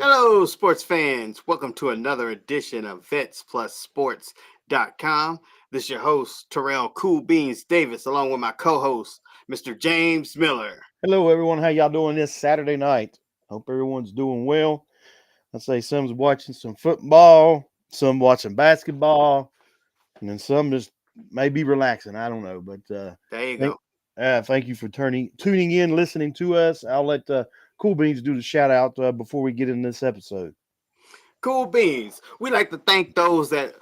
Hello, sports fans. Welcome to another edition of VetsPlusSports.com. This is your host, Terrell Cool Beans Davis, along with my co-host, Mr. James Miller. Hello, everyone. How y'all doing this Saturday night? Hope everyone's doing well. I say some's watching some football, some watching basketball, and then some just maybe relaxing. I don't know, but There you thank go. thank you for tuning in, listening to us. I'll let Cool Beans do the shout out before we get in this episode. Cool Beans. We like to thank those that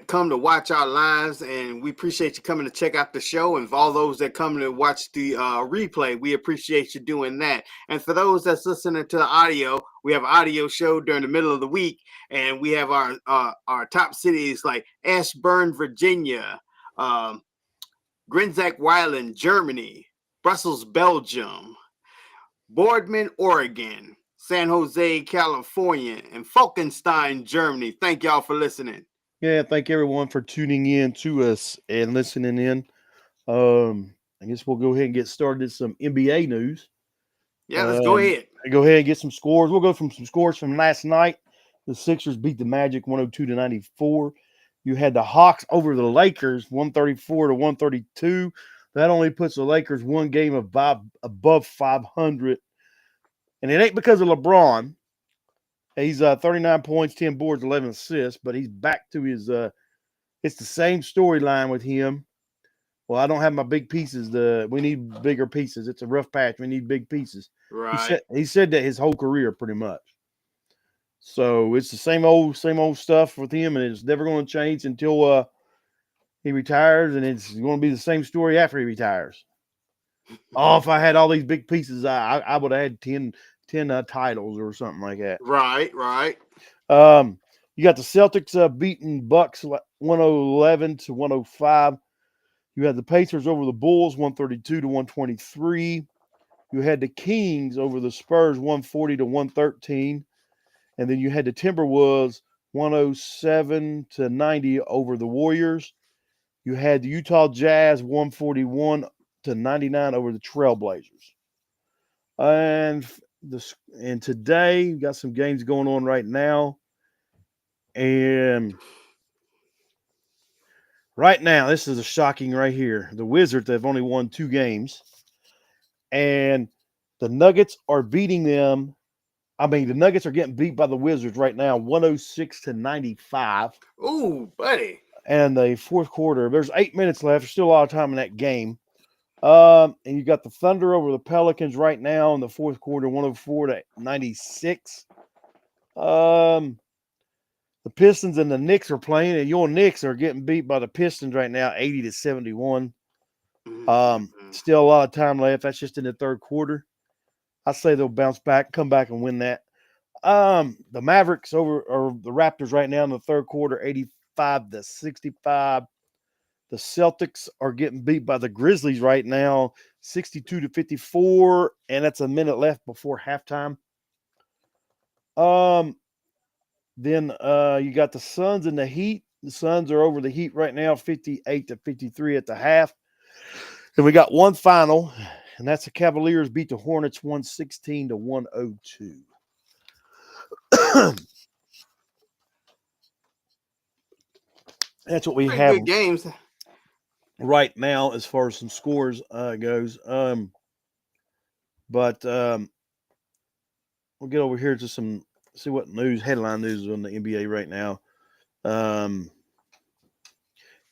come to watch our lives, and we appreciate you coming to check out the show. And for all those that come to watch the replay, we appreciate you doing that. And for those that's listening to the audio, we have an audio show during the middle of the week, and we have our top cities like Ashburn, Virginia, um, Grinzak Weiland, Germany, Brussels, Belgium, Boardman, Oregon, San Jose, California, and Falkenstein, Germany. Thank y'all for listening. Yeah, thank everyone for tuning in to us and listening in. I guess we'll go ahead and get started with some NBA news. Yeah, let's go Um, ahead. go ahead and get some scores. We'll go from some scores from last night. The Sixers beat the Magic 102-94. You had the Hawks over the Lakers 134-132. That only puts the Lakers one game above 500. And it ain't because of LeBron. He's 39 points, 10 boards, 11 assists, but he's back to his it's the same storyline with him. Well, I don't have my big pieces. We need bigger pieces. It's a rough patch. We need big pieces. Right. He said that his whole career pretty much. So it's the same old stuff with him, and it's never going to change until he retires, and it's going to be the same story after he retires. Oh, if I had all these big pieces, I would have had 10 titles or something like that. Right, right. You got the Celtics beating Bucks 111-105. You had the Pacers over the Bulls 132-123. You had the Kings over the Spurs 140-113. And then you had the Timberwolves 107-90 over the Warriors. You had the Utah Jazz 141-99 over the Trailblazers. And today you got some games going on right now. And right now, this is a shocking right here. The Wizards have only won 2 games. And the Nuggets are beating them. I mean, the Nuggets are getting beat by the Wizards right now, 106-95. Ooh, buddy. And the fourth quarter, there's 8 minutes left. There's still a lot of time in that game. And you got the Thunder over the Pelicans right now in the fourth quarter, 104-96. The Pistons and the Knicks are playing, and your Knicks are getting beat by the Pistons right now, 80-71. Still a lot of time left. That's just in the third quarter. I say they'll bounce back, come back and win that. The Mavericks or the Raptors right now in the third quarter, 85-65. The Celtics are getting beat by the Grizzlies right now, 62-54, and that's a minute left before halftime. Then you got the Suns and the Heat. The Suns are over the Heat right now, 58-53 at the half. And we got one final, and that's the Cavaliers beat the Hornets 116-102. That's what we Pretty have good games. right now as far as some scores goes. But we'll get over here to see what headline news is on the NBA right now.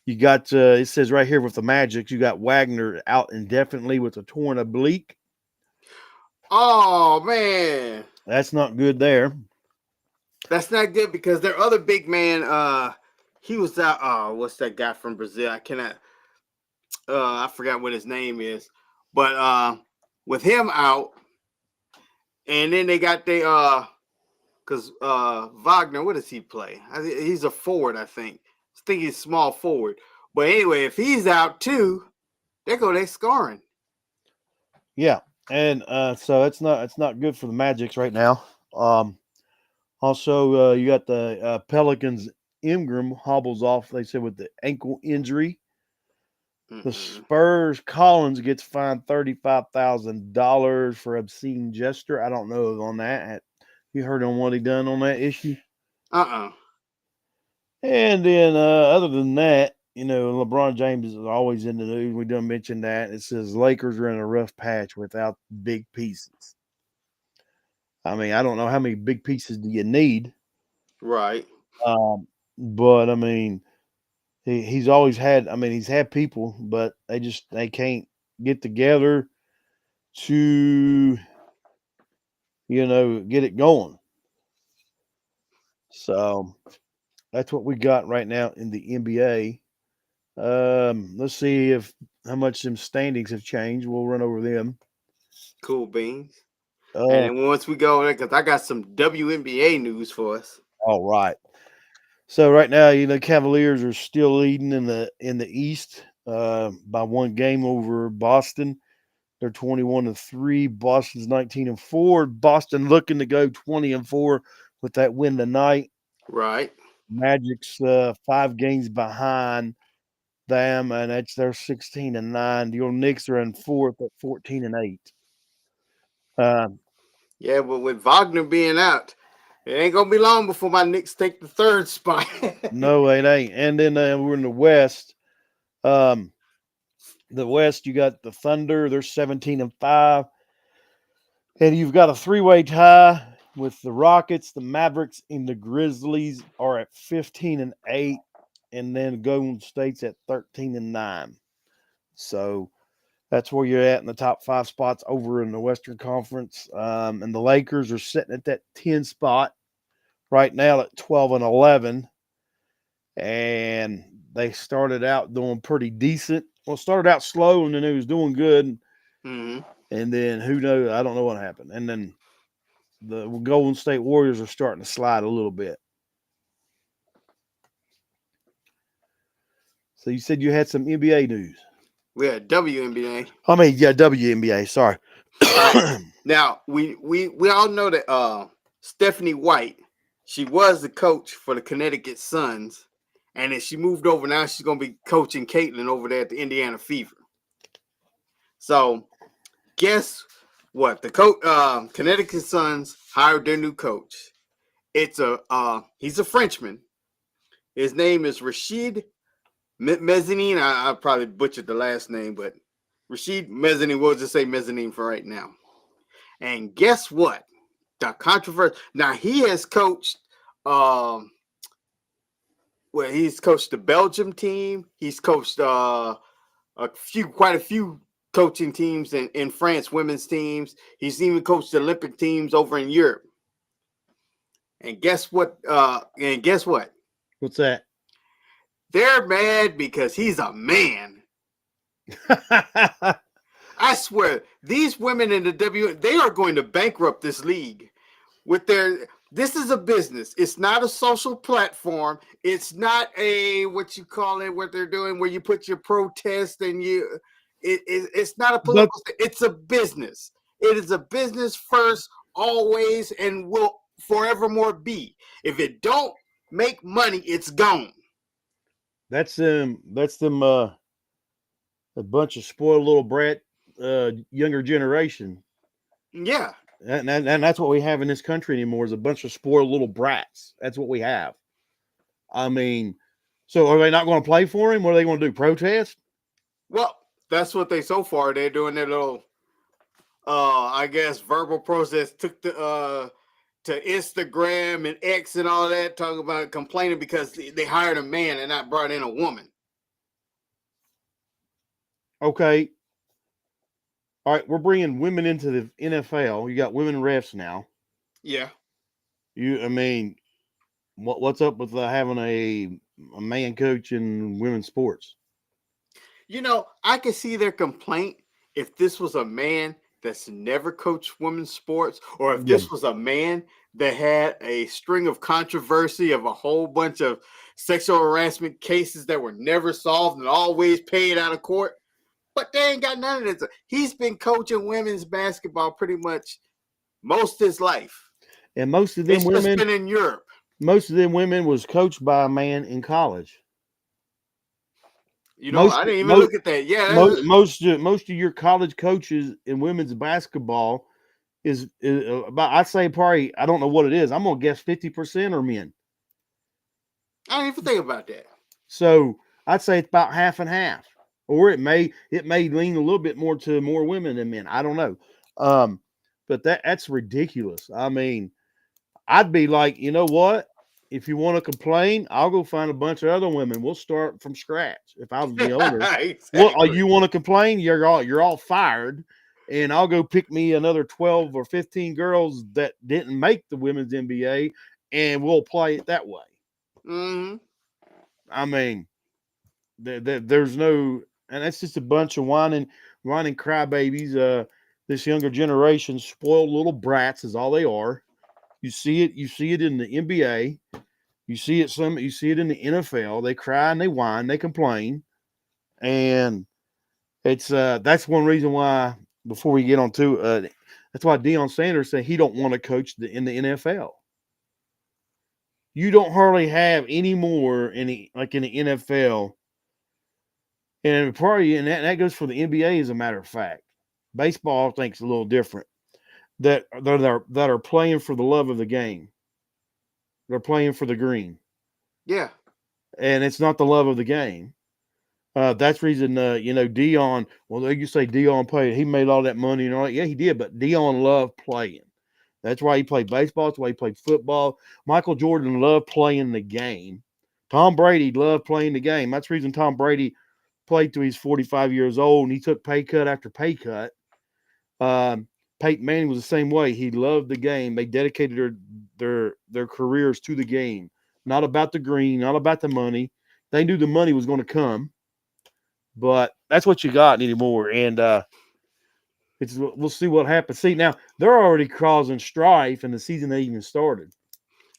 You got it says right here with the Magic, you got Wagner out indefinitely with a torn oblique. Oh, man. That's not good there. That's not good because their other big man, he was out. Oh, what's that guy from Brazil? I forgot what his name is. But with him out, and then they got because Wagner, what does he play? He's a forward, I think. I think he's small forward. But anyway, if he's out too, they scoring. Yeah, and so it's not good for the Magics right now. Also, you got the Pelicans. Ingram hobbles off. They said with the ankle injury. The Spurs Collins gets fined $35,000 for obscene gesture. I don't know on that. You heard on what he done on that issue? Uh-uh. And then other than that, LeBron James is always in the news. We done mentioned that. It says Lakers are in a rough patch without big pieces. I mean, I don't know how many big pieces do you need. Right. But I mean, he's always had. I mean, he's had people, but they can't get together to get it going. So that's what we got right now in the NBA. Let's see how much them standings have changed. We'll run over them. Cool beans. And Uh, then once we go there, because I got some WNBA news for us. all right. So right now, Cavaliers are still leading in the East by one game over Boston. They're 21-3. Boston's 19-4. Boston looking to go 20-4 with that win tonight. Right. Magic's 5 games behind them, and they're 16-9. The old Knicks are in fourth at 14-8. Yeah, but with Wagner being out, it ain't gonna be long before my Knicks take the 3rd spot. No, it ain't. And then we're in the West. The West, you got the Thunder. They're 17-5. And you've got a 3-way tie with the Rockets, the Mavericks, and the Grizzlies are at 15-8. And then Golden State's at 13-9. So that's where you're at in the top 5 spots over in the Western Conference. And the Lakers are sitting at that 10 spot right now at 12-11. And they started out doing pretty decent. Well, started out slow, and then it was doing good. Mm-hmm. And then who knows? I don't know what happened. And then the Golden State Warriors are starting to slide a little bit. So you said you had some NBA news. We had WNBA. I mean, yeah, WNBA. Sorry. Now we all know that Stephanie White, she was the coach for the Connecticut Suns, and then she moved over. Now she's gonna be coaching Caitlin over there at the Indiana Fever. So, guess what? The Connecticut Suns hired their new coach. He's a Frenchman. His name is Rashid Mezzanine. I probably butchered the last name, but Rashid Mezzanine. We'll just say Mezzanine for right now. And guess what? The controversy. Now he has coached. He's coached the Belgium team. He's coached quite a few coaching teams in France, women's teams. He's even coached the Olympic teams over in Europe. And guess what? What's that? They're mad because he's a man. I swear, these women in the they are going to bankrupt this league with this is a business. It's not a social platform. It's not what they're doing where you put your protest and it's not a political thing. It's a business. It is a business first, always, and will forevermore be. If it don't make money, it's gone. That's them a bunch of spoiled little brat younger generation. Yeah. And that's what we have in this country anymore is a bunch of spoiled little brats. That's what we have. I mean, so are they not going to play for him? What are they going to do? Protest? Well, that's what they're doing their little I guess verbal protest took to Instagram and X and all that, talking about complaining because they hired a man and not brought in a woman. Okay. All right, we're bringing women into the NFL. You got women refs now. Yeah. What's up with having a man coach in women's sports? I could see their complaint if this was a man that's never coached women's sports, or if this was a man that had a string of controversy of a whole bunch of sexual harassment cases that were never solved and always paid out of court. But they ain't got none of this. He's been coaching women's basketball pretty much most of his life. And most of them women just been in Europe. Most of them women was coached by a man in college. I didn't even look at that. Yeah. Most of your college coaches in women's basketball is about, I'd say probably, I don't know what it is. I'm gonna guess 50% are men. I didn't even think about that. So I'd say it's about half and half, or it may lean a little bit more to more women than men. I don't know, but that's ridiculous. I mean, I'd be like, you know what? If you want to complain, I'll go find a bunch of other women. We'll start from scratch. If I was the owner, well, Exactly. you want to complain? You're all fired, and I'll go pick me another 12 or 15 girls that didn't make the women's NBA, and we'll play it that way. Mm-hmm. I mean, there's no, and that's just a bunch of whining crybabies. This younger generation, spoiled little brats, is all they are. You see it. You see it in the NBA. You see it in the NFL. They cry and they whine, they complain, and it's that's one reason why. Before we get on to that's why Deion Sanders said he don't want to coach in the NFL. You don't hardly have any more like in the NFL, and probably and that goes for the NBA as a matter of fact. Baseball I think is a little different. That are playing for the love of the game. They're playing for the green, Yeah. and it's not the love of the game. That's reason, Deion. Well, they you say Deion played. He made all that money and all that. Yeah, he did. But Deion loved playing. That's why he played baseball. That's why he played football. Michael Jordan loved playing the game. Tom Brady loved playing the game. That's the reason Tom Brady played till he's 45 years old, and he took pay cut after pay cut. Peyton Manning was the same way. He loved the game. They dedicated their careers to the game, not about the green, not about the money. They knew the money was going to come, but that's what you got anymore. And we'll see what happens. See, now they're already causing strife, and the season ain't even started.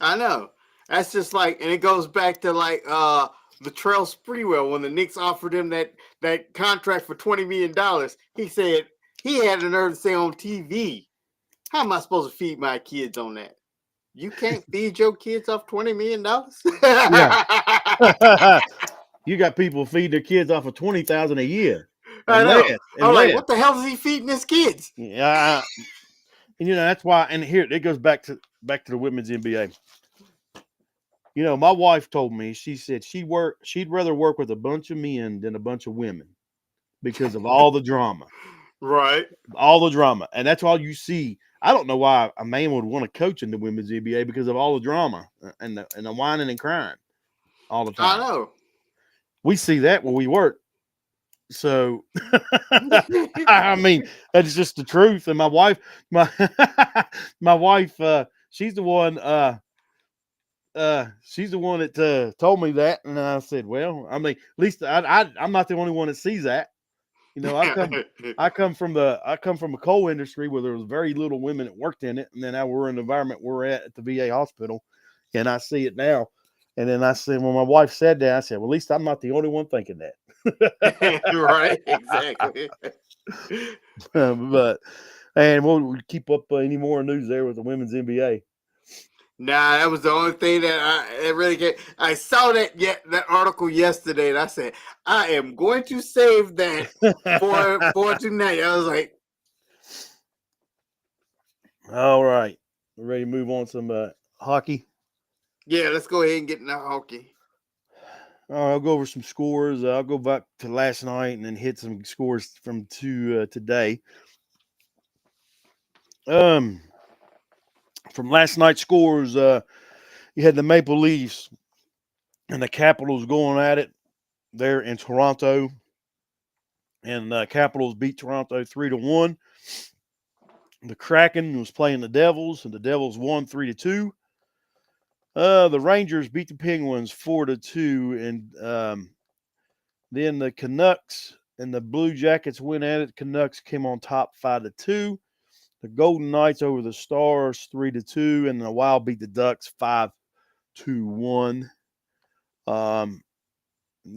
I know. That's just like, and it goes back to like Latrell Sprewell when the Knicks offered him that contract for $20 million. He said he had the nerve to say on TV, "How am I supposed to feed my kids on that? You can't feed your kids off $20 million." Yeah. You got people feed their kids off of 20,000 a year I and know. less and I'm like, less. what the hell is he feeding his kids? Yeah, and that's why. And here it goes back to the women's NBA. My wife told me, she said she'd rather work with a bunch of men than a bunch of women because of all the drama, Right. and that's all you see. I don't know why a man would want to coach in the women's NBA because of all the drama and the whining and crying all the I time. know. We see that where we work. So, I mean, that's just the truth. And my wife, she's the one. She's the one that told me that, and I said, "Well, I mean, at least I'm not the only one that sees that. I come from a coal industry where there was very little women that worked in it, and then now we're in the environment we're at the VA hospital, and I see it now. And then I said, when my wife said that, I said, well, at least I'm not the only one thinking that." Right. Exactly. But and we'll keep up any more news there with the women's NBA. Nah, that was the only thing that really get. I saw that article yesterday, and I said, I am going to save that for tonight. I was like, All right, we're ready to move on to some hockey. yeah, let's go ahead and get in the hockey. All right, I'll go over some scores. I'll go back to last night and then hit some scores from today. From last night's scores, you had the Maple Leafs and the Capitals going at it there in Toronto, and the Capitals beat Toronto 3-1. The Kraken was playing the Devils, and the Devils won 3-2. The Rangers beat the Penguins 4-2, and then the Canucks and the Blue Jackets went at it. Canucks came on top 5-2. The Golden Knights over the Stars 3-2, and the Wild beat the Ducks 5-1.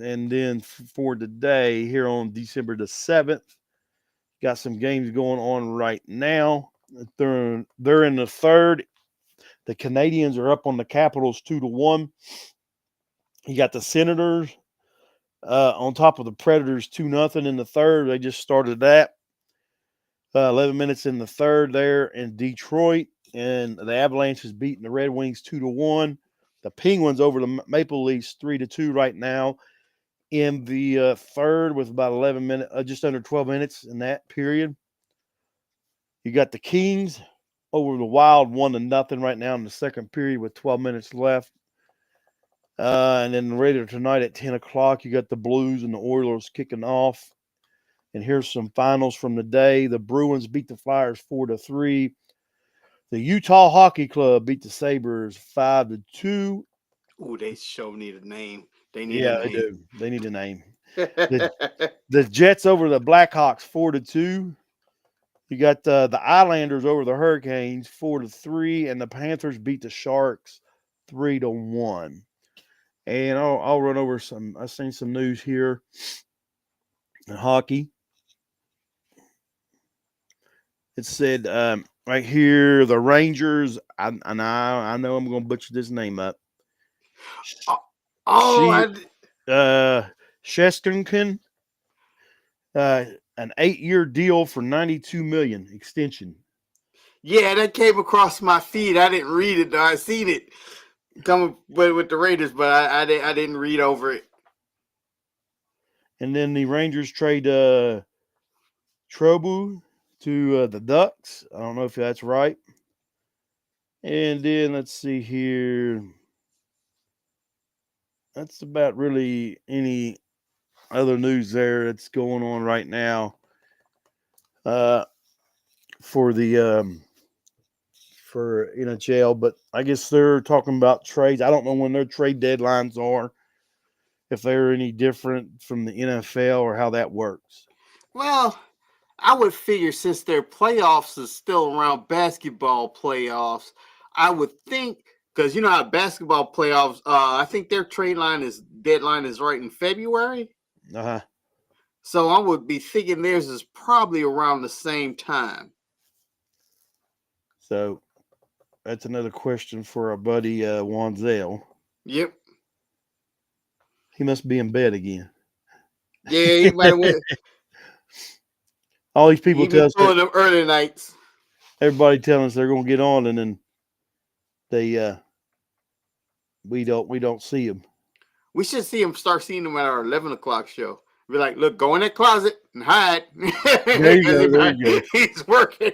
And then for today, here on December the 7th, got some games going on right now. They're in the third. The Canadians are up on the Capitals 2-1. You got the Senators on top of the Predators 2-0 in the third. They just started that. 11 minutes in the third there in Detroit, and the Avalanche is beating the Red Wings 2-1. The Penguins over the Maple Leafs 3-2 right now in the third with about 11 minutes, just under 12 minutes in that period. You got the Kings over the Wild 1-0 right now in the second period with 12 minutes left. And then later tonight at 10 o'clock, you got the Blues and the Oilers kicking off. And here's some finals from the day. The Bruins beat the Flyers 4-3. The Utah Hockey Club beat the Sabres 5-2. Ooh, they sure need a name. They need Yeah, a they name. do. They need a name. The Jets over the Blackhawks 4-2. You got the Islanders over the Hurricanes 4-3, and the Panthers beat the Sharks 3-1. And I'll run over some. I've seen some news here in hockey. It said right here the Rangers. I know I'm going to butcher this name up. Shesterkin. An 8-year deal for $92 million extension. Yeah, that came across my feed. I didn't read it though. I seen it coming with the Raiders, but I didn't read over it. And then the Rangers trade Trobu to the Ducks. I don't know if that's right. And then let's see here. That's about really any other news there that's going on right now. For the for NHL, but I guess they're talking about trades. I don't know when their trade deadlines are, if they're any different from the NFL or how that works. Well, I would figure since their playoffs is still around basketball playoffs, I would think because you know how basketball playoffs. I think their deadline is right in February. Uh-huh. So I would be thinking theirs is probably around the same time. So that's another question for our buddy Wanzel. Yep. He must be in bed again. Yeah, he might have went. All these people tell us them early nights. Everybody telling us they're going to get on, and then they we don't see them. We should start seeing them at our 11 o'clock show. Be like, look, go in that closet and hide. There you go. There you go. He's working.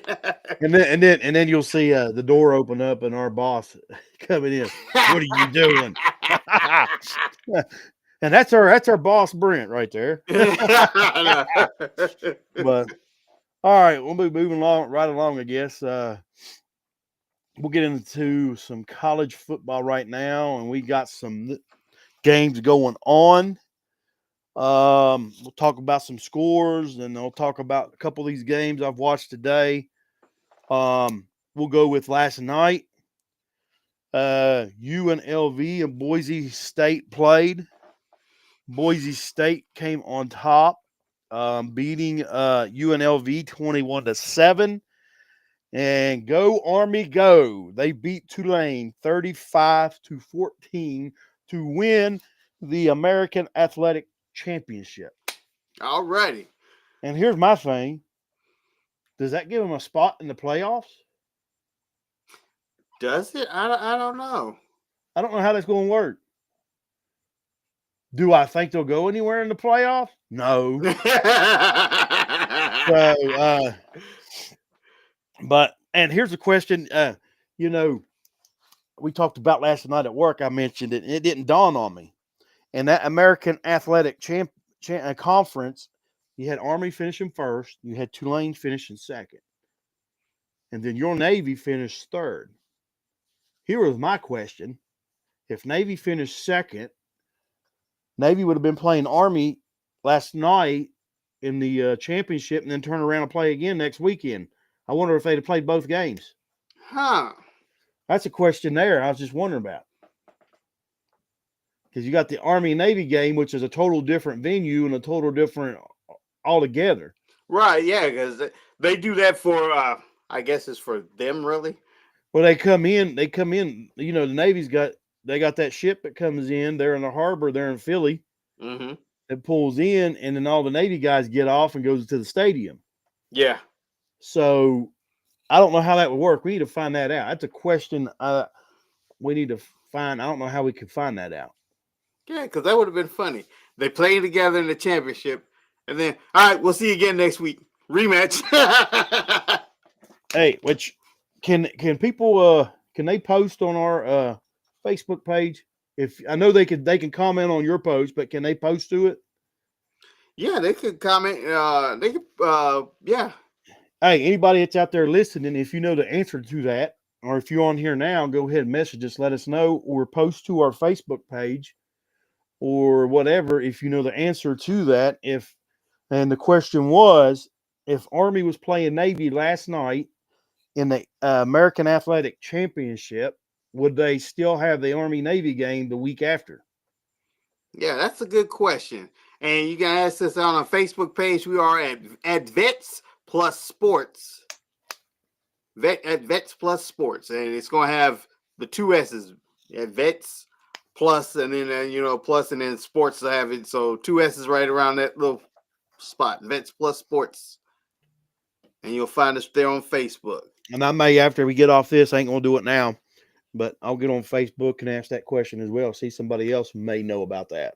And then you'll see the door open up and our boss coming in. What are you doing? And that's our boss Brent right there. But all right, we'll be moving right along, I guess. We'll get into some college football right now, and we got some games going on. We'll talk about some scores, and I'll talk about a couple of these games I've watched today. We'll go with last night. UNLV and Boise State played. Boise State came on top, beating UNLV 21-7. And go Army, go! They beat Tulane 35-14 to win the American Athletic Championship. All righty. And here's my thing. Does that give them a spot in the playoffs? Does it? I don't know. I don't know how that's going to work. Do I think they'll go anywhere in the playoffs? No. And here's a question. We talked about last night at work. I mentioned it, and it didn't dawn on me. And that American Athletic Conference, you had Army finishing first, you had Tulane finishing second, and then your Navy finished third. Here was my question. If Navy finished second, Navy would have been playing Army last night in the championship and then turn around and play again next weekend. I wonder if they'd have played both games. Huh. That's a question there I was just wondering about. Because you got the Army-Navy game, which is a total different venue and a total different altogether. Right, yeah, because they do that for, I guess it's for them, really. Well, they come in, the Navy's got that ship that comes in. They're in the harbor. They're in Philly. Mm-hmm. It pulls in, and then all the Navy guys get off and goes to the stadium. Yeah. So I don't know how that would work. We need to find that out. That's a question we need to find. I don't know how we can find that out. Yeah, because that would have been funny. They played together in the championship, and then all right, we'll see you again next week. Rematch. Hey, which can people can they post on our Facebook page? If I know they can comment on your post, but can they post to it? Yeah, they could comment. They could. Yeah. Hey, anybody that's out there listening, if you know the answer to that, or if you're on here now, go ahead and message us, let us know, or post to our Facebook page or whatever if you know the answer to that. If and the question was, if Army was playing Navy last night in the American Athletic Championship, would they still have the Army Navy game the week after? Yeah, that's a good question. And you can ask us on our Facebook page. We are at Vets Plus Sports. At Vets Plus Sports. And it's going to have the two S's at Vets Plus, and then, plus, and then Sports to have it. So two S's right around that little spot. Vets Plus Sports. And you'll find us there on Facebook. And I may, after we get off this, I ain't going to do it now, but I'll get on Facebook and ask that question as well. See, somebody else may know about that.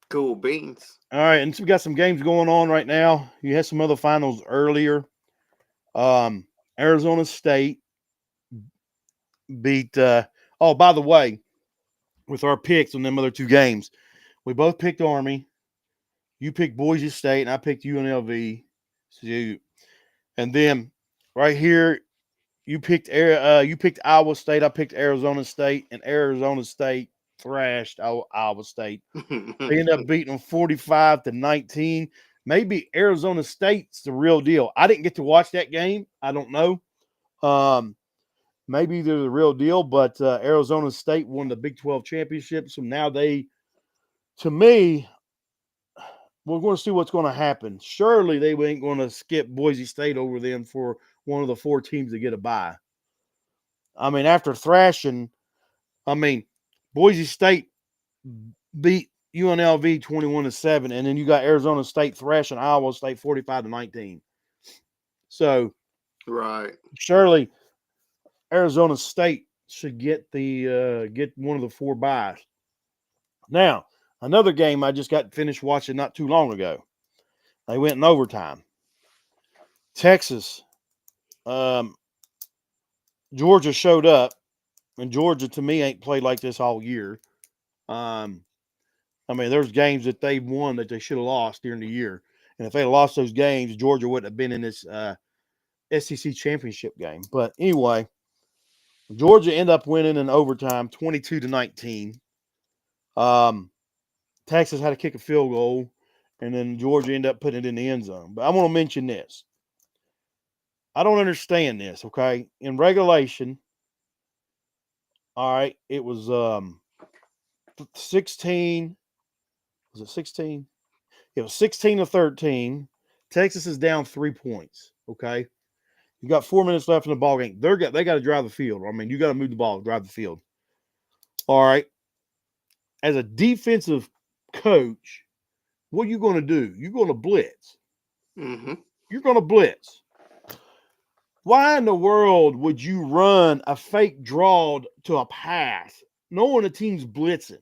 Cool beans. All right, and so we got some games going on right now. You had some other finals earlier. Arizona State beat. Oh, by the way, with our picks on them other two games, we both picked Army. You picked Boise State, and I picked UNLV. So, and then right here, you picked Iowa State. I picked Arizona State, and Arizona State thrashed Iowa State. They ended up beating them 45-19. Maybe Arizona State's the real deal. I didn't get to watch that game. I don't know. Maybe they're the real deal, but Arizona State won the Big 12 championship. So now to me, we're going to see what's going to happen. Surely they ain't going to skip Boise State over them for one of the four teams to get a bye. I mean, after thrashing, Boise State beat UNLV 21-7, and then you got Arizona State thrashing Iowa State 45-19. So, right, surely Arizona State should get one of the four byes. Now, another game I just got finished watching not too long ago. They went in overtime. Texas, Georgia showed up, and Georgia to me ain't played like this all year. There's games that they've won that they should have lost during the year. And if they had lost those games, Georgia wouldn't have been in this SEC championship game. But anyway, Georgia ended up winning in overtime 22-19. Texas had to kick a field goal, and then Georgia ended up putting it in the end zone. But I want to mention this. I don't understand this, okay? In regulation, all right, it was 16. Was it 16? It was 16-13. Texas is down 3 points, okay? You got 4 minutes left in the ball game. They got to drive the field. You got to move the ball, drive the field. All right. As a defensive coach, what are you going to do? You're going to blitz. Mm-hmm. You're going to blitz. Why in the world would you run a fake draw to a pass knowing the team's blitzing?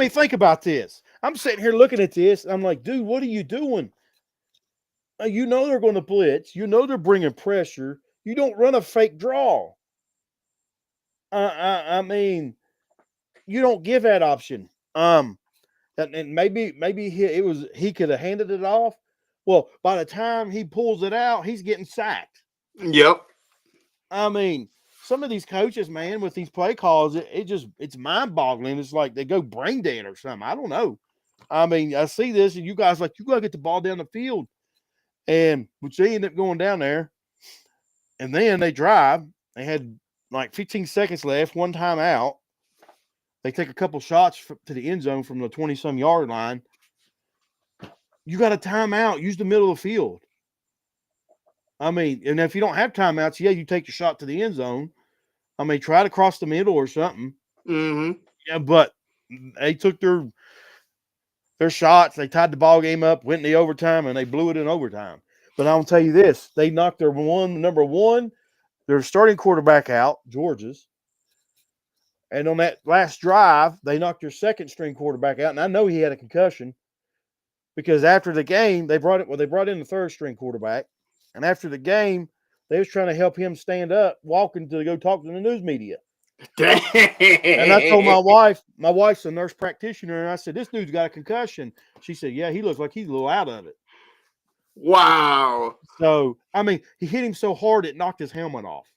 Think about this. I'm sitting here looking at this. I'm like, dude, what are you doing? You know they're going to blitz. You know they're bringing pressure. You don't run a fake draw. You don't give that option. And maybe he could have handed it off. Well, by the time he pulls it out, he's getting sacked. Yep. Some of these coaches, man, with these play calls, it's mind-boggling. It's like they go brain dead or something. I don't know. I see this, and you guys you got to get the ball down the field. And which they end up going down there. And then they drive. They had like 15 seconds left, one time out. They take a couple shots to the end zone from the 20-some yard line. You got a timeout. Use the middle of the field. And if you don't have timeouts, you take your shot to the end zone. Try to cross the middle or something. Mm-hmm. Yeah, but they took their their shots. They tied the ball game up, went in the overtime, and they blew it in overtime. But I'll tell you this: they knocked their number one, their starting quarterback out, Georgia's. And on that last drive, they knocked their second string quarterback out. And I know he had a concussion because after the game, they brought in the third string quarterback. And after the game, they was trying to help him stand up, walking to go talk to the news media. Dang. And I told my wife's a nurse practitioner, and I said, this dude's got a concussion. She said, yeah, he looks like he's a little out of it. Wow. So, I mean, he hit him so hard it knocked his helmet off.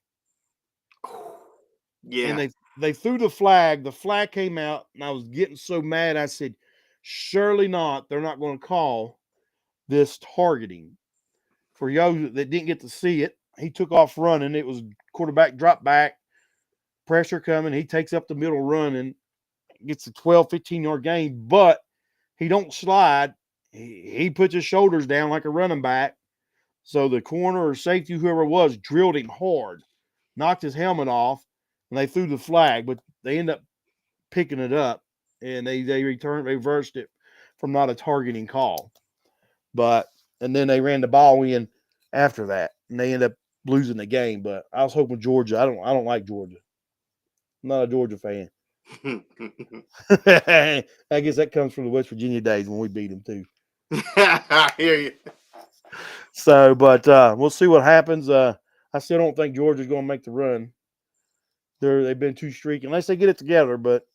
Yeah. And they threw the flag. The flag came out, and I was getting so mad. I said, surely not. They're not going to call this targeting. For y'all that didn't get to see it, he took off running. It was quarterback drop back, pressure coming. He takes up the middle run and gets a 12, 15-yard gain, but he don't slide. He puts his shoulders down like a running back. So the corner or safety, whoever it was, drilled him hard, knocked his helmet off, and they threw the flag, but they end up picking it up, and they reversed it from not a targeting call. And then they ran the ball in after that, and they ended up losing the game. But I was hoping Georgia. I don't like Georgia. I'm not a Georgia fan. I guess that comes from the West Virginia days when we beat them too. I hear you. So, but we'll see what happens. I still don't think Georgia's going to make the run. They've been too streaky unless they get it together. But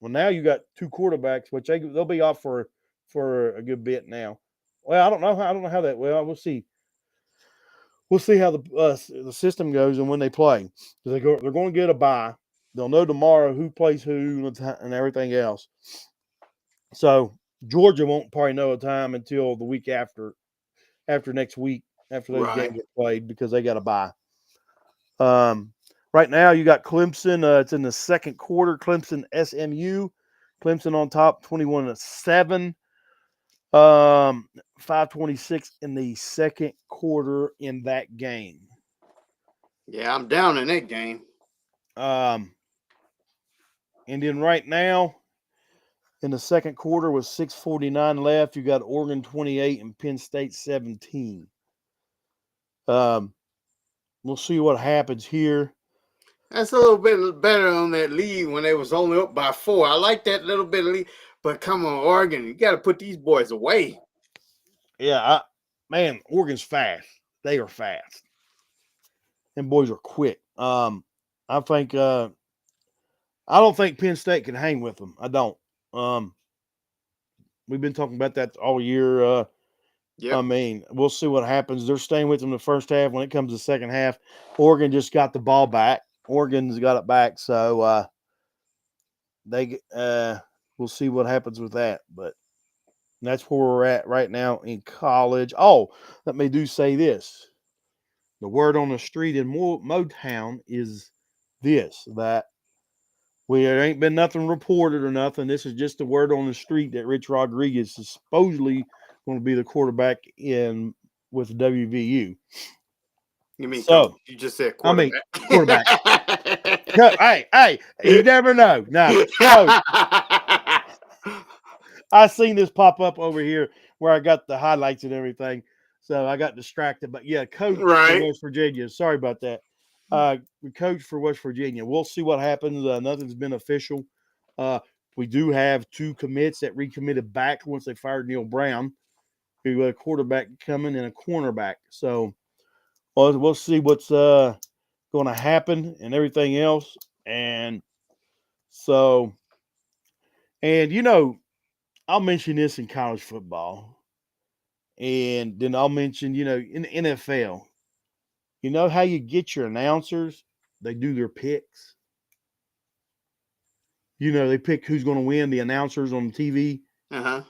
now you got two quarterbacks, which they'll be off for a good bit now. Well, I don't know how that. Well, we'll see. We'll see how the system goes and when they play. They're going to get a bye. They'll know tomorrow who plays who and everything else. So Georgia won't probably know a time until the week after next week, after those games are played, because they got a bye. Right now you got Clemson. It's in the second quarter. Clemson SMU. Clemson on top, 21-7. 5:26 in the second quarter in that game. Yeah, I'm down in that game. And then right now, in the second quarter with 6:49 left, you got Oregon 28 and Penn State 17. We'll see what happens here. That's a little bit better on that lead when they was only up by 4. I like that little bit of lead, but come on, Oregon, you got to put these boys away. Yeah, Oregon's fast. They are fast. And boys are quick. I think I don't think Penn State can hang with them. I don't. We've been talking about that all year. Yep. I mean, we'll see what happens. They're staying with them the first half. When it comes to the second half, Oregon just got the ball back. Oregon's got it back, so we'll see what happens with that. But that's where we're at right now in college. Oh, let me say this. The word on the street in Motown is this, that there ain't been nothing reported or nothing. This is just the word on the street that Rich Rodriguez is supposedly going to be the quarterback with WVU. You mean coach? You just said quarterback. I mean quarterback. hey, you never know. No, coach. I seen this pop up over here where I got the highlights and everything, so I got distracted. But yeah, coach for West Virginia. Sorry about that. Coach for West Virginia. We'll see what happens. Nothing's been official. We do have 2 commits that recommitted back once they fired Neil Brown. We got a quarterback coming and a cornerback. So we'll see what's going to happen and everything else. And so, I'll mention this in college football. And then I'll mention, in the NFL. You know how you get your announcers? They do their picks. They pick who's going to win, the announcers on TV. Uh-huh.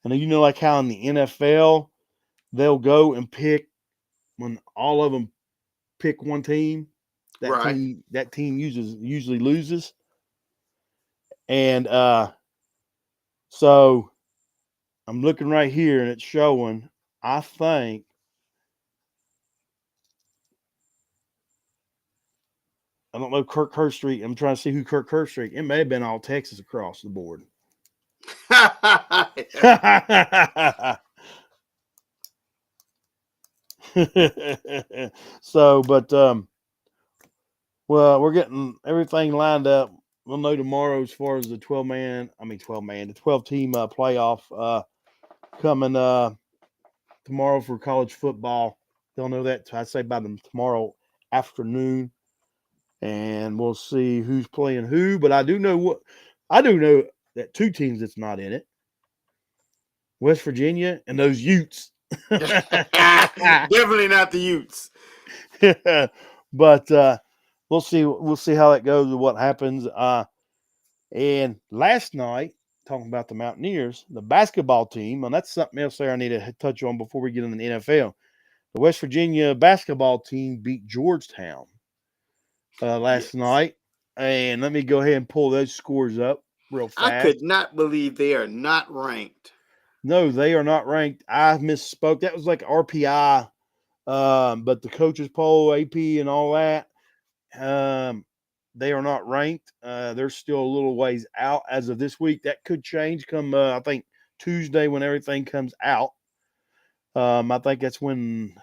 And like how in the NFL, they'll go and pick when all of them pick one team. That team usually loses. And so I'm looking right here, and it's showing, I think, I don't know Kirk Herbstreit. I'm trying to see who Kirk Herbstreit. It may have been all Texas across the board. So, but well, we're getting everything lined up. We'll know tomorrow as far as the 12 team playoff coming tomorrow for college football. They'll know that I say by tomorrow afternoon, and we'll see who's playing who. But I do know that two teams that's not in it: West Virginia and those Utes. Definitely not the Utes. But we'll see. We'll see how that goes and what happens. And last night, talking about the Mountaineers, the basketball team, and that's something else there I need to touch on before we get into the NFL. The West Virginia basketball team beat Georgetown last Yes. night. And let me go ahead and pull those scores up real fast. I could not believe they are not ranked. No, they are not ranked. I misspoke. That was like RPI, but the coaches poll, AP, and all that, they are not ranked. They're still a little ways out as of this week. That could change come, I think, Tuesday when everything comes out. I think that's when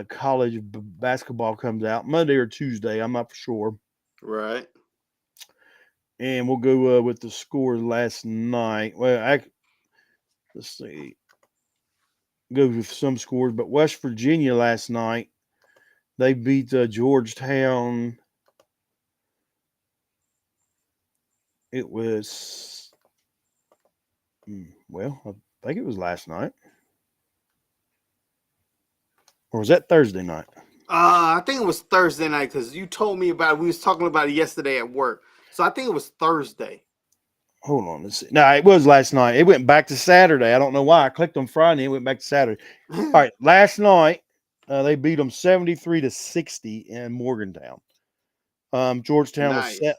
college basketball comes out, Monday or Tuesday. I'm not for sure. Right. And we'll go with the score last night. Well, let's see. Go with some scores, but West Virginia last night, they beat Georgetown. It was, well, I think it was last night. Or was that Thursday night? I think it was Thursday night because you told me about it. We was talking about it yesterday at work. So I think it was Thursday. Hold on, let's see. No, it was last night. It went back to Saturday. I don't know why. I clicked on Friday. It went back to Saturday. All right, last night they beat them 73-60 in Morgantown. Georgetown Nice. was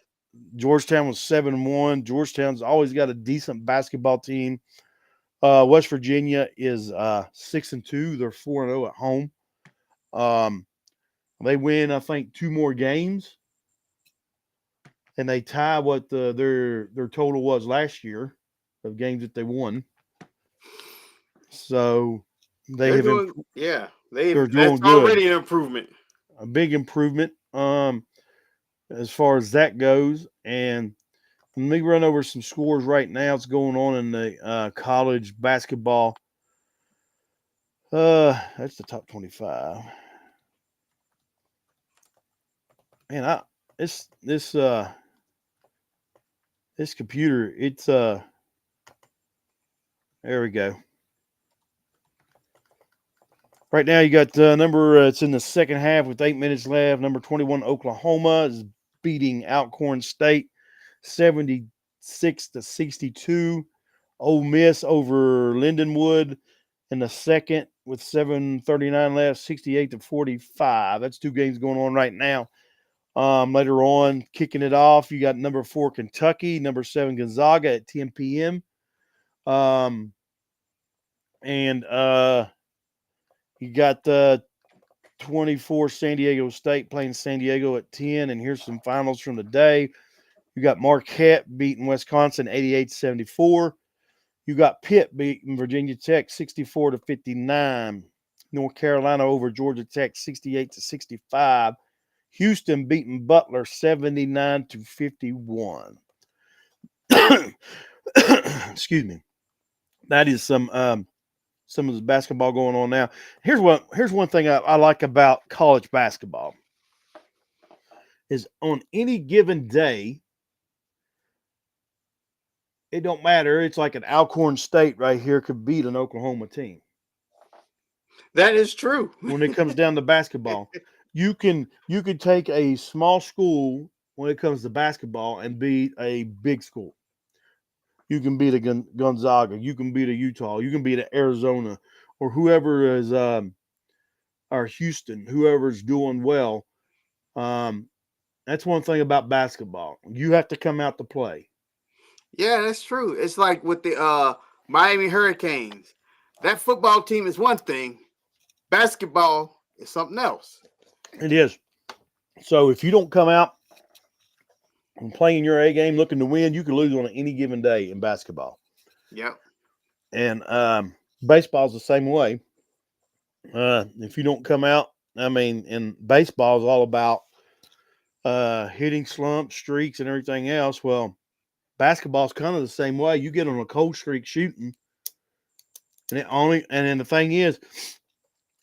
7-1. Georgetown's always got a decent basketball team. West Virginia is 6-2. They're 4-0 at home. They win, I think, 2 more games, and they tie what their total was last year of games that they won. So they're doing that's good. Already an improvement. A big improvement as far as that goes. And let me run over some scores right now. It's going on in the college basketball. That's the top 25. Man, this computer, it's there we go. Right now you got it's in the second half with 8 minutes left. Number 21 Oklahoma is beating Alcorn State 76-62. Ole Miss over Lindenwood in the second with 7:39 left, 68-45. That's 2 games going on right now. Later on, kicking it off, you got number 4 Kentucky, number 7 Gonzaga at 10 p.m. And you got 24 San Diego State playing San Diego at 10. And here's some finals from the day. You got Marquette beating Wisconsin 88-74. You got Pitt beating Virginia Tech 64-59. North Carolina over Georgia Tech 68-65. Houston beating Butler 79-51. Excuse me. That is some of the basketball going on now. Here's one thing I like about college basketball is on any given day, it don't matter. It's like an Alcorn State right here could beat an Oklahoma team. That is true. When it comes down to basketball, you can take a small school when it comes to basketball and beat a big school. You can beat a Gonzaga. You can beat a Utah. You can beat an Arizona or whoever is or Houston, whoever's doing well. That's one thing about basketball. You have to come out to play. Yeah, that's true. It's like with the Miami Hurricanes. That football team is one thing. Basketball is something else. It is. So if you don't come out and play in your A game looking to win, you can lose on any given day in basketball. Yep. And baseball's the same way. If you don't come out, I mean, and baseball is all about hitting slumps, streaks, and everything else. Well, basketball's kind of the same way. You get on a cold streak shooting, and then the thing is,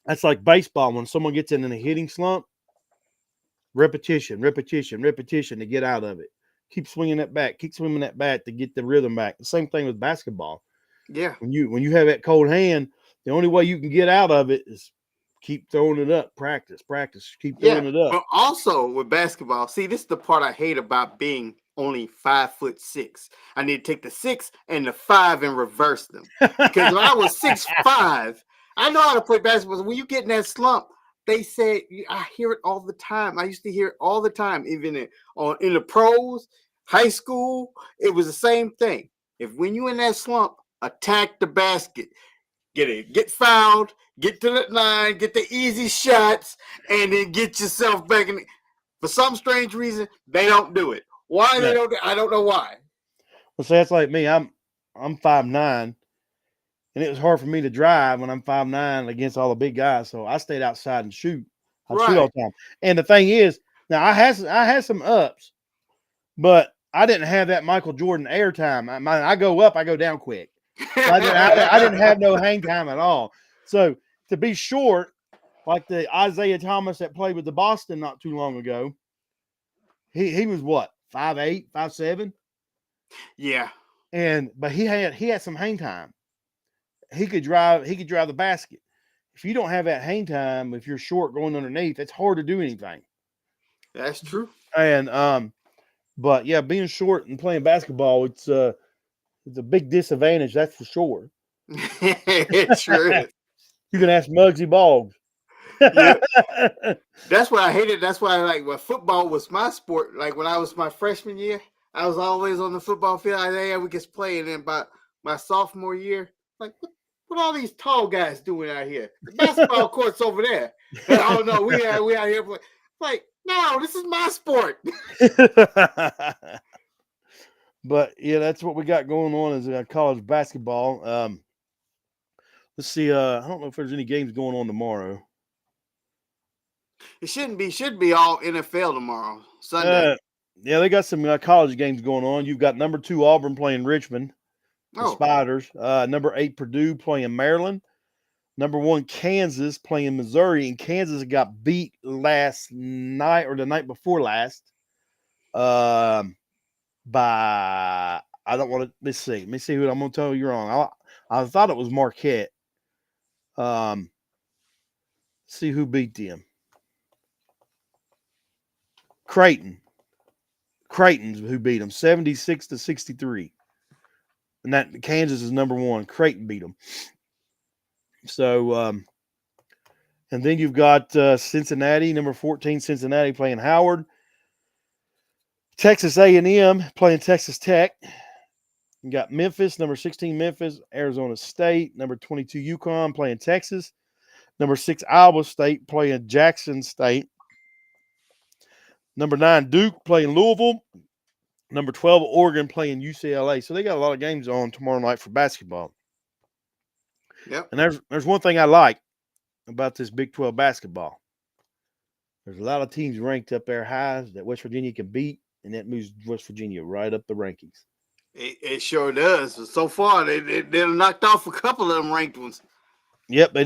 that's like baseball. When someone gets in a hitting slump, repetition, repetition, repetition to get out of it. Keep swinging that bat, keep swinging that bat to get the rhythm back. The same thing with basketball. Yeah. When you have that cold hand, the only way you can get out of it is keep throwing it up. Practice, practice, keep Yeah. throwing it up. But also with basketball, see, this is the part I hate about being only 5'6". I need to take the 6 and the 5 and reverse them. Because when I was 6'5", I know how to play basketball. When you get in that slump, they say, I hear it all the time. I used to hear it all the time, even in the pros, high school. It was the same thing. If when you in that slump, attack the basket, get fouled, get to the line, get the easy shots, and then get yourself back in. For some strange reason, they don't do it. Why they don't? I don't know why. Well, see, that's like me. I'm 5'9", and it was hard for me to drive when I'm 5'9" against all the big guys. So I stayed outside and shoot. I shoot all the time. And the thing is, now I had some ups, but I didn't have that Michael Jordan air time. I go up, I go down quick. So I didn't have no hang time at all. So to be short, like the Isaiah Thomas that played with the Boston not too long ago, he was what, 5'8", 5'7"? Yeah. But he had some hang time. He could drive the basket. If you don't have that hang time, if you're short going underneath, it's hard to do anything. That's true. And but yeah, being short and playing basketball, it's a big disadvantage, that's for sure. It sure is. You can ask Muggsy Boggs. Yeah. That's why I hated. That's why when football was my sport. Like when I was my freshman year, I was always on the football field. Yeah, we could play. And then by my sophomore year, like what all these tall guys doing out here? The basketball court's over there. Oh no, we out here playing. Like no, this is my sport. But yeah, that's what we got going on is college basketball. Let's see. I don't know if there's any games going on tomorrow. It shouldn't be. Should be all NFL tomorrow, Sunday. Yeah, they got some college games going on. You've got number 2 Auburn playing Richmond, the Spiders. Number 8 Purdue playing Maryland. Number 1 Kansas playing Missouri, and Kansas got beat last night or the night before last. By I don't want to. Let's see. Let me see who I'm going to tell you wrong. I thought it was Marquette. See who beat them. Creighton's who beat them 76-63. And that Kansas is number 1. Creighton beat them. So, and then you've got Cincinnati, number 14, Cincinnati playing Howard. Texas A&M playing Texas Tech. You got Memphis, number 16, Memphis. Arizona State, number 22, UConn playing Texas. Number 6, Iowa State playing Jackson State. Number 9, Duke playing Louisville. Number 12, Oregon playing UCLA. So they got a lot of games on tomorrow night for basketball. Yep. And there's one thing I like about this Big 12 basketball. There's a lot of teams ranked up there high that West Virginia can beat, and that moves West Virginia right up the rankings. It sure does. So far, they knocked off a couple of them ranked ones. Yep, they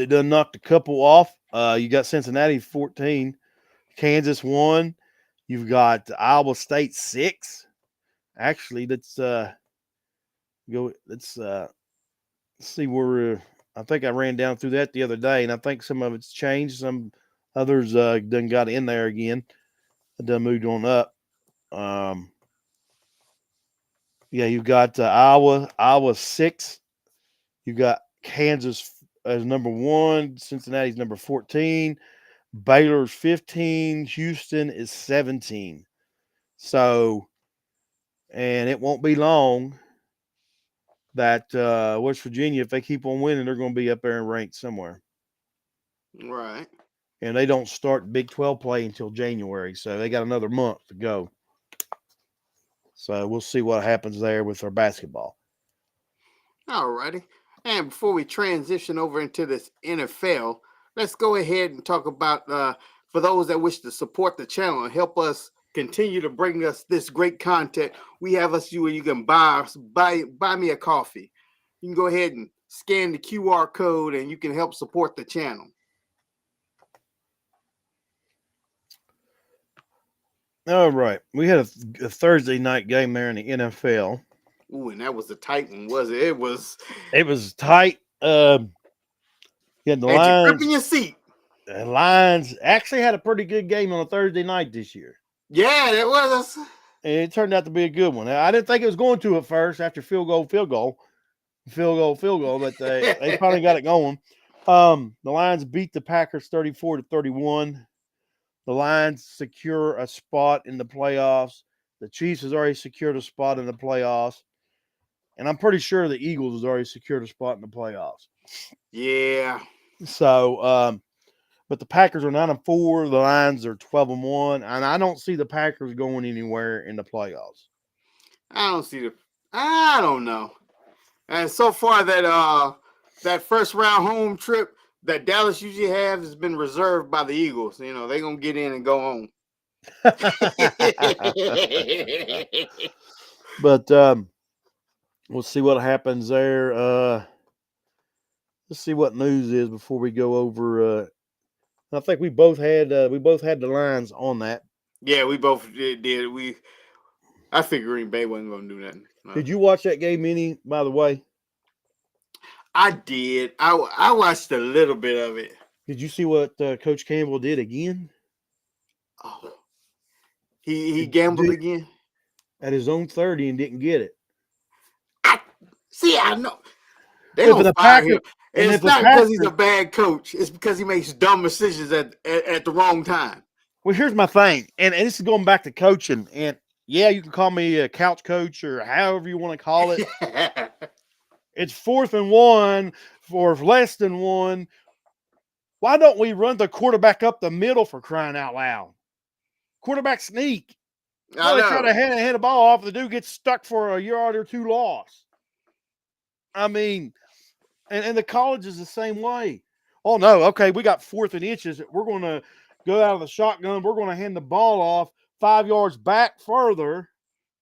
done knocked a couple off. You got Cincinnati 14, Kansas 1. You've got Iowa State 6. Actually, let's go. Let's see where I think I ran down through that the other day, and I think some of it's changed. Some others done got in there again. Done moved on up. Yeah, you've got Iowa 6. You've got Kansas as number 1. Cincinnati's number 14. Baylor's 15. Houston is 17. So, and it won't be long that West Virginia, if they keep on winning, they're going to be up there and ranked somewhere. Right. And they don't start Big 12 play until January, so they got another month to go. So we'll see what happens there with our basketball. All righty. And before we transition over into this NFL, let's go ahead and talk about for those that wish to support the channel and help us continue to bring us this great content. We have you where you can buy me a coffee. You can go ahead and scan the QR code and you can help support the channel. All right. We had a Thursday night game there in the NFL. Ooh, and that was a tight one, was it? It was tight. You had the Lions. Lions. Gripping your seat. The Lions actually had a pretty good game on a Thursday night this year. Yeah, it was. And it turned out to be a good one. I didn't think it was going to at first after field goal, but they finally got it going. The Lions beat the Packers 34-31. The Lions secure a spot in the playoffs. The Chiefs has already secured a spot in the playoffs. And I'm pretty sure the Eagles has already secured a spot in the playoffs. Yeah. So, but the Packers are 9-4. The Lions are 12-1. And I don't see the Packers going anywhere in the playoffs. I don't know. And so far that first round home trip that Dallas usually has been reserved by the Eagles. You know, they're going to get in and go home. But we'll see what happens there. Let's see what news is before we go over. I think we both had the Lions on that. Yeah, we both did. I figured Green Bay wasn't going to do nothing. No. Did you watch that game any, by the way? I did. I watched a little bit of it. Did you see what Coach Campbell did again? Oh, he gambled again at his own 30 and didn't get it. I know. They don't fire him. And it's not because he's a bad coach. It's because he makes dumb decisions at the wrong time. Well, here's my thing, and this is going back to coaching. And yeah, you can call me a couch coach or however you want to call it. It's 4th and 1 for less than 1. Why don't we run the quarterback up the middle for crying out loud? Quarterback sneak. They try to hand the ball off. The dude gets stuck for a yard or 2 loss. I mean, and the college is the same way. Oh, no. Okay, we got 4th and inches. We're going to go out of the shotgun. We're going to hand the ball off 5 yards back further.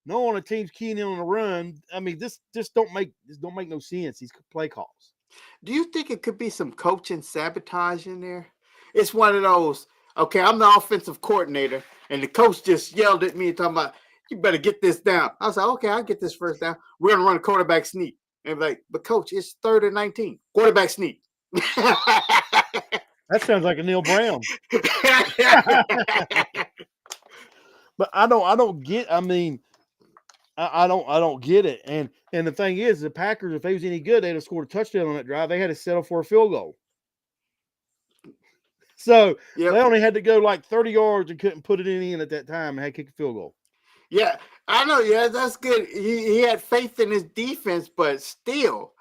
Knowing a team's keying in on the run, I mean, this don't make no sense. These play calls. Do you think it could be some coaching sabotage in there? It's one of those. Okay, I'm the offensive coordinator, and the coach just yelled at me and talking about, "You better get this down." I was like, "Okay, I'll get this first down. We're gonna run a quarterback sneak." And like, "But coach, it's 3rd and 19. Quarterback sneak." That sounds like a Neil Brown. But I don't get. I mean. I don't get it. And the thing is, the Packers, if they was any good, they'd have scored a touchdown on that drive. They had to settle for a field goal. So they only had to go like 30 yards and couldn't put it in at that time and had to kick a field goal. Yeah, I know. Yeah, that's good. He had faith in his defense, but still,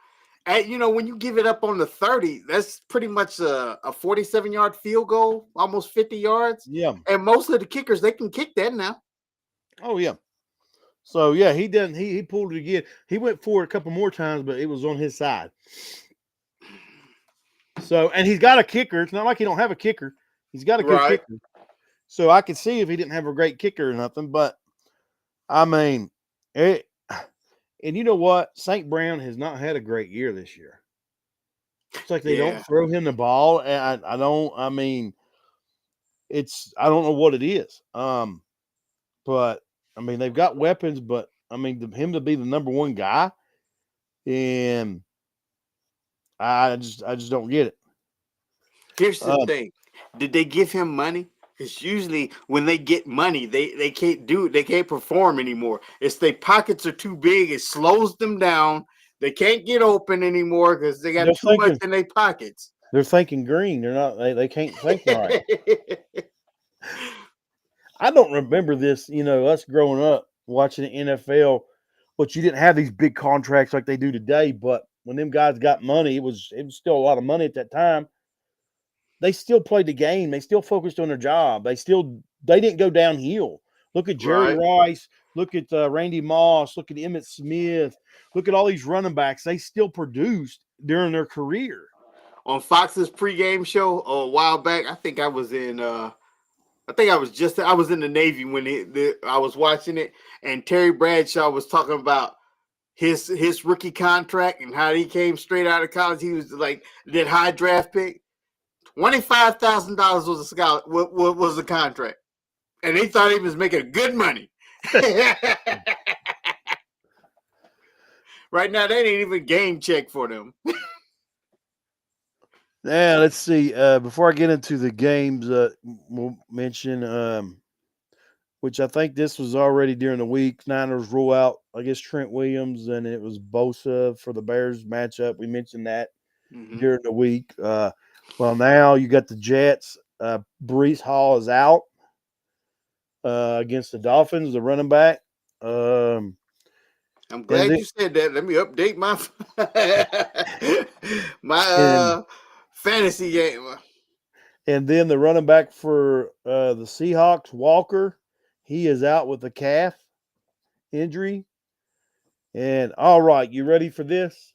when you give it up on the 30, that's pretty much a 47-yard field goal, almost 50 yards. Yeah. And most of the kickers, they can kick that now. Oh, yeah. So, yeah, he didn't. He pulled it again. He went for it a couple more times, but it was on his side. So, and he's got a kicker. It's not like he don't have a kicker. He's got a good kicker. So, I could see if he didn't have a great kicker or nothing. But, I mean, and you know what? St. Brown has not had a great year this year. It's like they don't throw him the ball. And I don't know what it is. But, I mean, they've got weapons, but I mean, him to be the number 1 guy, and I just don't get it. Here's the thing: did they give him money? Because usually when they get money, they can't perform anymore. It's their pockets are too big. It slows them down. They can't get open anymore because they got too much in their pockets. They're thinking green. They're not. They can't think right. I don't remember this, us growing up watching the NFL, but you didn't have these big contracts like they do today. But when them guys got money, it was still a lot of money at that time. They still played the game. They still focused on their job. They didn't go downhill. Look at Jerry Rice. Look at Randy Moss. Look at Emmitt Smith. Look at all these running backs. They still produced during their career. On Fox's pregame show a while back, I think I was in. I was in the Navy when I was watching it, and Terry Bradshaw was talking about his rookie contract and how he came straight out of college. He was like that high draft pick. $25,000 was was the contract, and they thought he was making good money. Right now, that ain't even game check for them. Now let's see. Before I get into the games, we'll mention, which I think this was already during the week. Niners rule out, I guess, Trent Williams, and it was Bosa for the Bears matchup. We mentioned that during the week. Well, now you got the Jets. Brees Hall is out against the Dolphins, the running back. I'm glad you said that. Let me update my fantasy game. And then the running back for the Seahawks, Walker, he is out with a calf injury. And all right, you ready for this?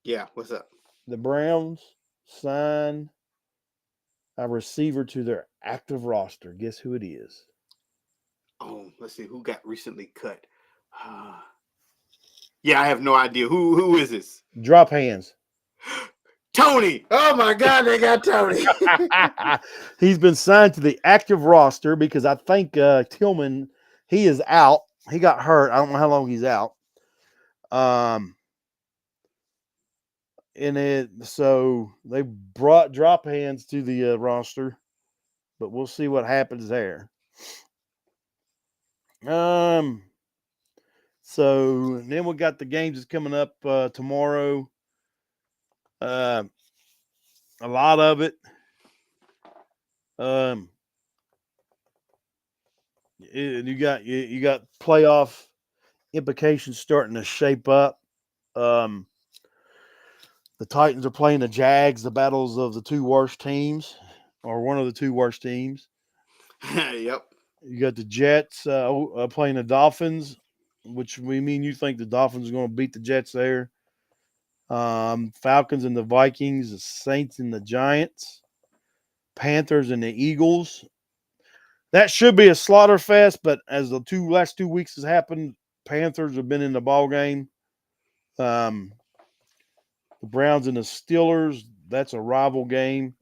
Yeah, what's up? The Browns sign a receiver to their active roster. Guess who it is? Oh, let's see who got recently cut. Yeah, I have no idea. Who is this? Drop hands. Tony. Oh my God, they got Tony. He's been signed to the active roster because I think Tillman, he is out. He got hurt. I don't know how long he's out. So they brought drop hands to the roster, but we'll see what happens there. So then we got the games that's coming up tomorrow. A lot of it. You got playoff implications starting to shape up. The Titans are playing the Jags, the battles of the two worst teams, or one of the two worst teams. Yep. You got the Jets playing the Dolphins, which you think the Dolphins are going to beat the Jets there. Falcons and the Vikings, the Saints and the Giants, Panthers and the Eagles. That should be a slaughter fest, but as the last 2 weeks has happened, Panthers have been in the ball game. The Browns and the Steelers, that's a rival game.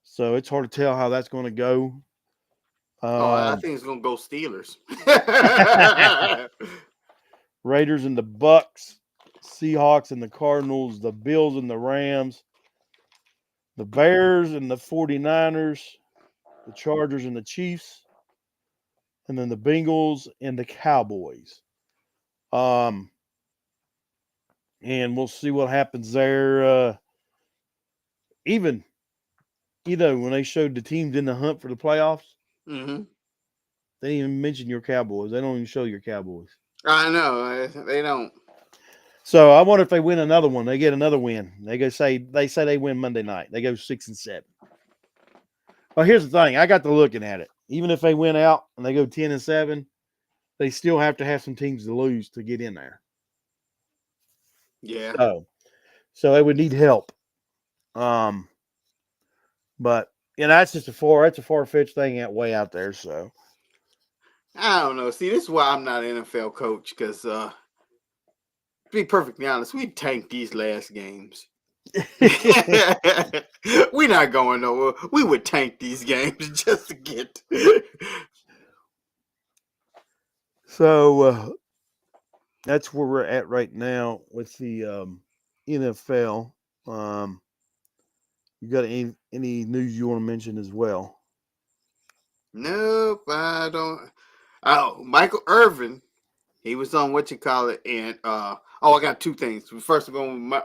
So it's hard to tell how that's going to go. I think it's going to go Steelers. Raiders and the Bucks, Seahawks and the Cardinals, the Bills and the Rams, the Bears and the 49ers, the Chargers and the Chiefs, and then the Bengals and the Cowboys. And we'll see what happens there. Even, when they showed the teams in the hunt for the playoffs, they didn't even mention your Cowboys. They don't even show your Cowboys. I know. They don't. So I wonder if they win another one. They get another win. They say they win Monday night. They go 6-7. Well, here's the thing. I got to looking at it. Even if they win out and they go 10-7, they still have to have some teams to lose to get in there. Yeah. So they would need help. But that's just a far-fetched thing way out there. So I don't know. See, this is why I'm not an NFL coach, because to be perfectly honest, we tanked these last games. We're not going nowhere. We would tank these games just to get. So that's where we're at right now with the NFL. You got any news you want to mention as well? Nope, I don't. Oh, Michael Irvin, he was on and I got two things. First, we're going with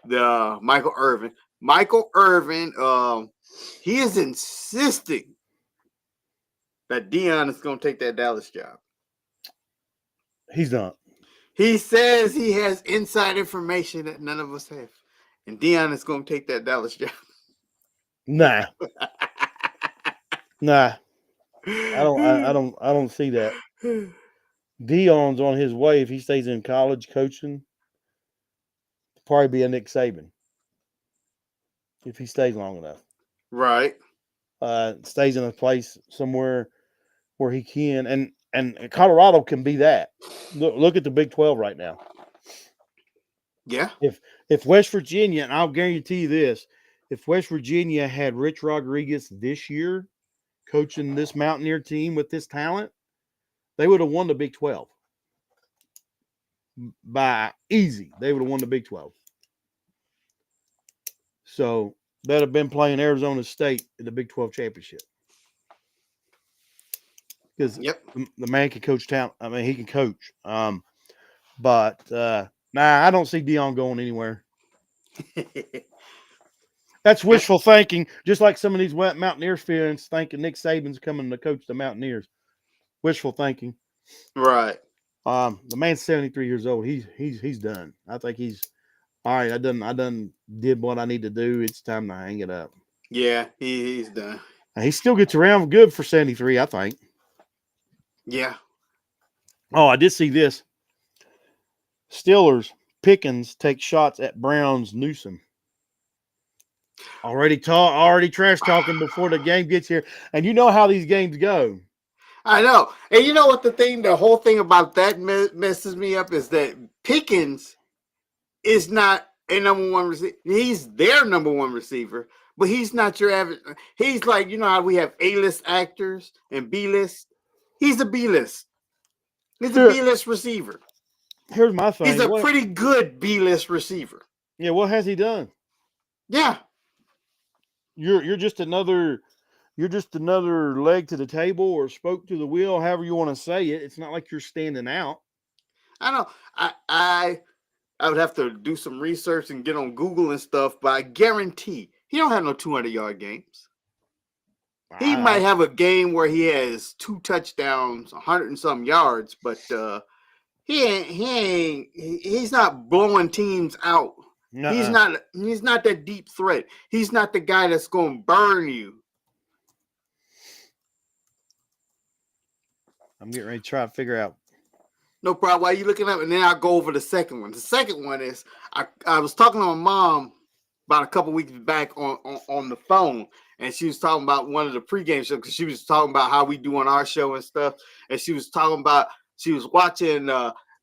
the Michael Irvin. Michael Irvin, he is insisting that Deion is going to take that Dallas job. He's not. He says he has inside information that none of us have, and Deion is going to take that Dallas job. Nah. I don't see that. Dion's on his way if he stays in college coaching. Probably be a Nick Saban if he stays long enough. Right. Stays in a place somewhere where he can, and Colorado can be that. Look at the Big 12 right now. Yeah. If West Virginia, and I'll guarantee you this, if West Virginia had Rich Rodriguez this year coaching this Mountaineer team with this talent, they would have won the Big 12 by easy. They would have won the Big 12. So they'd have been playing Arizona State in the Big 12 championship because Yep. the man can coach talent. I mean, he can coach. But I don't see Dion going anywhere. That's wishful thinking, just like some of these Mountaineers fans thinking Nick Saban's coming to coach the Mountaineers. Wishful thinking. Right. The man's 73 years old. He's done. I think he's all right. I done did what I need to do. It's time to hang it up. Yeah, he's done. And he still gets around good for 73, I think. Yeah. Oh, I did see this. Steelers Pickens take shots at Browns Newsom. Already trash talking before the game gets here. And you know how these games go. I know. And you know what the whole thing about that messes me up is that Pickens is not a number one receiver. He's their number one receiver, but he's not your average. He's like, you know how we have A-list actors and B-list? He's a B-list. He's a B-list receiver. Here's my thing. He's a pretty good B-list receiver. Yeah, what has he done? Yeah. You're just another leg to the table or spoke to the wheel, however you want to say it. It's not like you're standing out. I know. I would have to do some research and get on Google and stuff, but I guarantee he don't have no 200-yard games. He might have a game where he has 2 touchdowns, 100 and some yards, but he's not blowing teams out. Nuh-uh. He's not that deep threat. He's not the guy that's going to burn you. I'm getting ready to try to figure out. No problem. Why are you looking up? And then I'll go over the second one. The second one is I was talking to my mom about a couple weeks back on the phone, and she was talking about one of the pregame shows because she was talking about how we do on our show and stuff. And she was talking about she was watching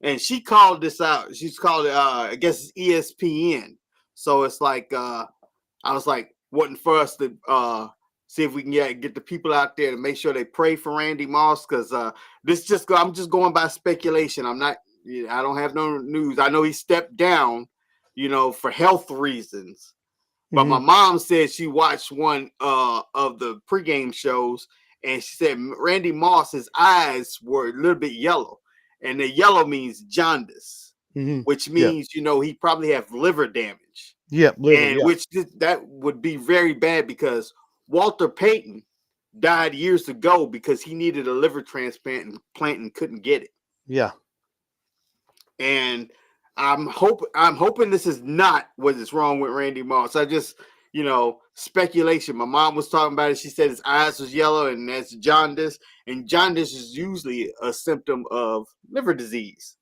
and she called this out. She's called it I guess it's ESPN. So it's like I was like wanting for us to see if we can get the people out there to make sure they pray for Randy Moss because I'm just going by speculation. I don't have no news. I know he stepped down, for health reasons. But my mom said she watched one of the pregame shows, and she said Randy Moss's eyes were a little bit yellow, and the yellow means jaundice, which means he probably have liver damage. Yeah, liver, which that would be very bad because Walter Payton died years ago because he needed a liver transplant and couldn't get it. Yeah. And I'm hoping this is not what is wrong with Randy Moss. I just, speculation. My mom was talking about it. She said his eyes was yellow and that's jaundice. And jaundice is usually a symptom of liver disease.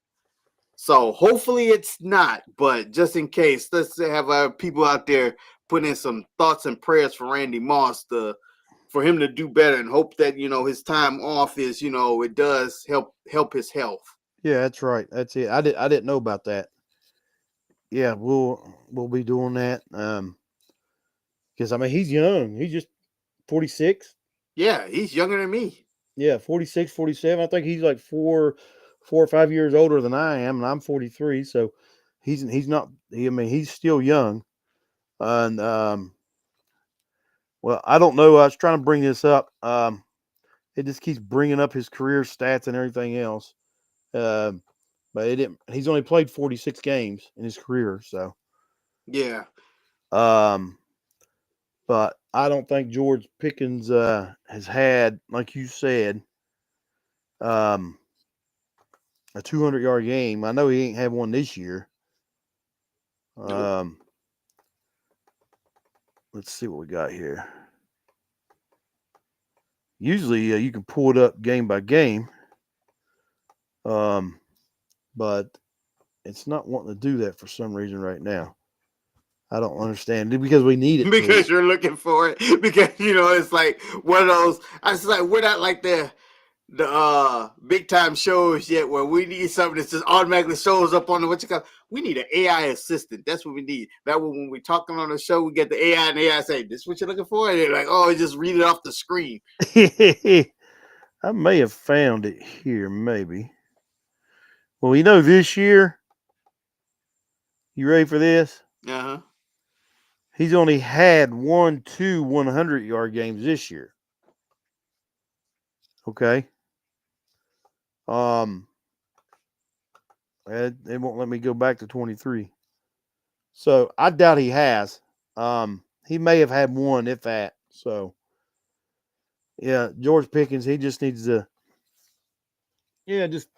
So hopefully it's not, but just in case, let's have people out there put in some thoughts and prayers for Randy Moss for him to do better and hope that, his time off is, it does help his health. Yeah, that's right. That's it. I didn't know about that. Yeah, we'll be doing that. Because he's young. He's just 46. Yeah, he's younger than me. Yeah, 46, 47. I think he's like 4 or 5 years older than I am, and I'm 43. So he's not. He's still young. And well, I don't know. I was trying to bring this up. It just keeps bringing up his career stats and everything else. But it didn't. He's only played 46 games in his career. So yeah. But I don't think George Pickens has had, like you said, a 200-yard game. I know he ain't had one this year. Let's see what we got here. Usually you can pull it up game by game, but it's not wanting to do that for some reason right now. I don't understand because we need it Because to. you're looking for it. Because it's like one of those. I was like, we're not like the big time shows yet where we need something that just automatically shows up on the what you call. We need an AI assistant. That's what we need. That way, when we're talking on the show, we get the AI and AI say, "This is what you're looking for," and they're like, "Oh, just read it off the screen." I may have found it here, maybe. Well, this year. You ready for this? Uh huh. He's only had 2 100-yard games this year. Okay. They won't let me go back to 23. So I doubt he has. He may have had one, if that. So yeah, George Pickens, he just needs to just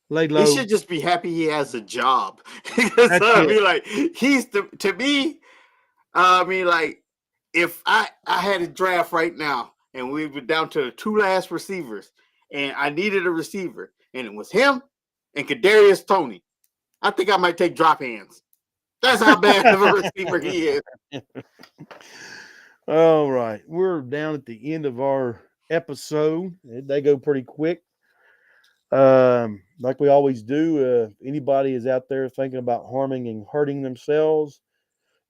lay low. He should just be happy he has a job. Because I mean, like he's to me. I mean, like if I had a draft right now and we were down to the 2 last receivers, and I needed a receiver, and it was him and Kadarius Toney, I think I might take drop hands. That's how bad of a receiver he is. All right, we're down at the end of our episode. They go pretty quick. Like we always do, anybody is out there thinking about harming and hurting themselves,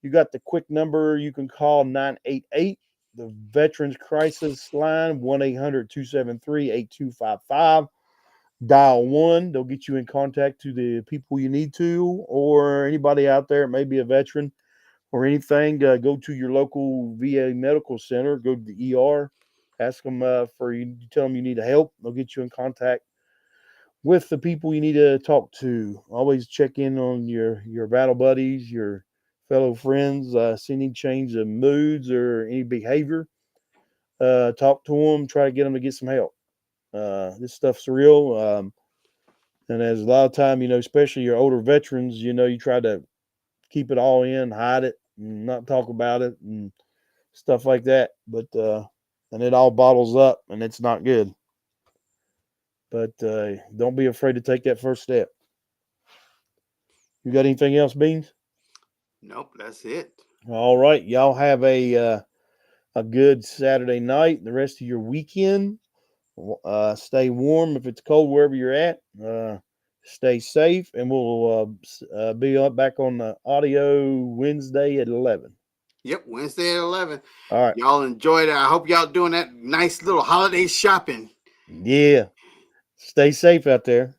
you got the quick number you can call 988, the Veterans Crisis Line, 1-800-273-8255. Dial 1. They'll get you in contact to the people you need to, or anybody out there, maybe a veteran or anything. Go to your local VA medical center, go to the ER, ask them for you, tell them you need help. They'll get you in contact with the people you need to talk to. Always check in on your battle buddies, your fellow friends, see any change of moods or any behavior. Talk to them, try to get them to get some help. This stuff's real. And as a lot of time, especially your older veterans, you try to keep it all in, hide it, and not talk about it and stuff like that. But, and it all bottles up and it's not good. But don't be afraid to take that first step. You got anything else, Beans? Nope, that's it. All right, y'all have a good Saturday night. The rest of your weekend. Stay warm if it's cold wherever you're at. Stay safe, and we'll be up back on the audio Wednesday at 11. Yep, Wednesday at 11. All right. Y'all enjoyed it. I hope y'all doing that nice little holiday shopping. Yeah. Stay safe out there.